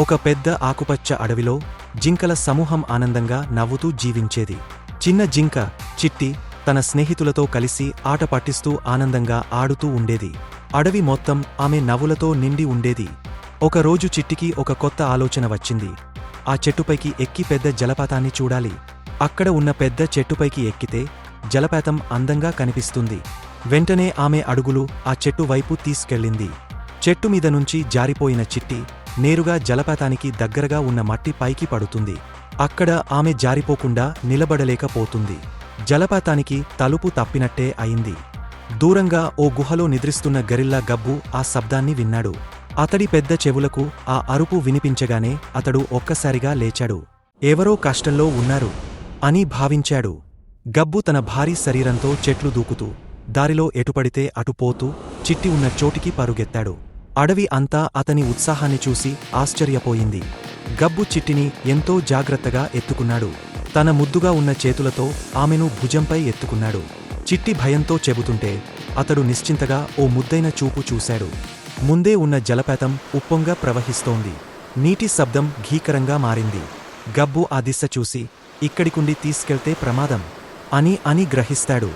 ఒక పెద్ద ఆకుపచ్చ అడవిలో జింకల సమూహం ఆనందంగా నవ్వుతూ జీవించేది. చిన్న జింక చిట్టి తన స్నేహితులతో కలిసి ఆట పట్టిస్తూ ఆనందంగా ఆడుతూ ఉండేది. అడవి మొత్తం ఆమె నవ్వులతో నిండి ఉండేది. ఒకరోజు చిట్టికి ఒక కొత్త ఆలోచన వచ్చింది. ఆ చెట్టుపైకి ఎక్కి పెద్ద జలపాతాన్ని చూడాలి. అక్కడ ఉన్న పెద్ద చెట్టుపైకి ఎక్కితే జలపాతం అందంగా కనిపిస్తుంది. వెంటనే ఆమె అడుగులు ఆ చెట్టు వైపు తీసుకెళ్ళింది. చెట్టు మీద నుంచి జారిపోయిన చిట్టి నేరుగా జలపాతానికి దగ్గరగా ఉన్న మట్టి పైకి పడుతుంది. అక్కడ ఆమె జారిపోకుండా నిలబడలేకపోతుంది. జలపాతానికి తలుపు తప్పినట్టే అయింది. దూరంగా ఓ గుహలో నిద్రిస్తున్న గరిల్లా గబ్బు ఆ శబ్దాన్ని విన్నాడు. అతడి పెద్ద చెవులకు ఆ అరుపు వినిపించగానే అతడు ఒక్కసారిగా లేచాడు. ఎవరో కష్టంలో ఉన్నారు అని భావించాడు. గబ్బు తన భారీ శరీరంతో చెట్లు దూకుతూ దారిలో ఎటుపడితే అటుపోతూ చిట్టి ఉన్న చోటికి పరుగెత్తాడు. అడవి అంతా అతని ఉత్సాహాన్ని చూసి ఆశ్చర్యపోయింది. గబ్బు చిట్టిని ఎంతో జాగ్రత్తగా ఎత్తుకున్నాడు. తన ముద్దుగా ఉన్న చేతులతో ఆమెను భుజంపై ఎత్తుకున్నాడు. చిట్టి భయంతో చెబుతుంటే అతడు నిశ్చింతగా ఓ ముద్దైన చూపు చూశాడు. ముందే ఉన్న జలపాతం ఉప్పొంగా ప్రవహిస్తోంది. నీటి శబ్దం భీకరంగా మారింది. గబ్బు ఆ దిశ చూసి ఇక్కడికుండి తీసుకెళ్తే ప్రమాదం అని గ్రహిస్తాడు.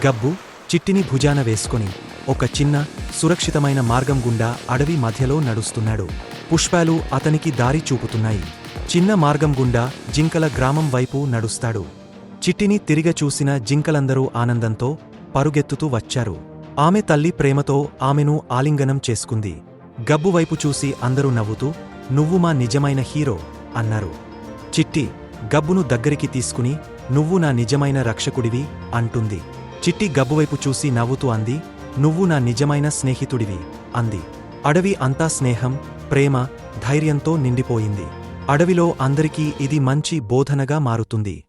గబ్బు చిట్టిని భుజాన వేసుకొని ఒక చిన్న సురక్షితమైన మార్గం గుండా అడవి మధ్యలో నడుస్తున్నాడు. పుష్పాలు అతనికి దారి చూపుతున్నాయి. చిన్న మార్గం గుండా జింకల గ్రామం వైపు నడుస్తాడు. చిట్టిని తిరిగ చూసిన జింకలందరూ ఆనందంతో పరుగెత్తుతూ వచ్చారు. ఆమె తల్లి ప్రేమతో ఆమెను ఆలింగనం చేసుకుంది. గబ్బు వైపు చూసి అందరూ నవ్వుతూ "నువ్వు మా నిజమైన హీరో" అన్నారు. చిట్టి గబ్బును దగ్గరికి తీసుకుని "నువ్వు నా నిజమైన రక్షకుడివి" అంటుంది. చిట్టి గబ్బువైపు చూసి నవ్వుతూ అంది "నువ్వు నా నిజమైన స్నేహితుడివి" అంది. అడవి అంతా స్నేహం, ప్రేమ, ధైర్యంతో నిండిపోయింది. అడవిలో అందరికీ ఇది మంచి బోధనగా మారుతుంది.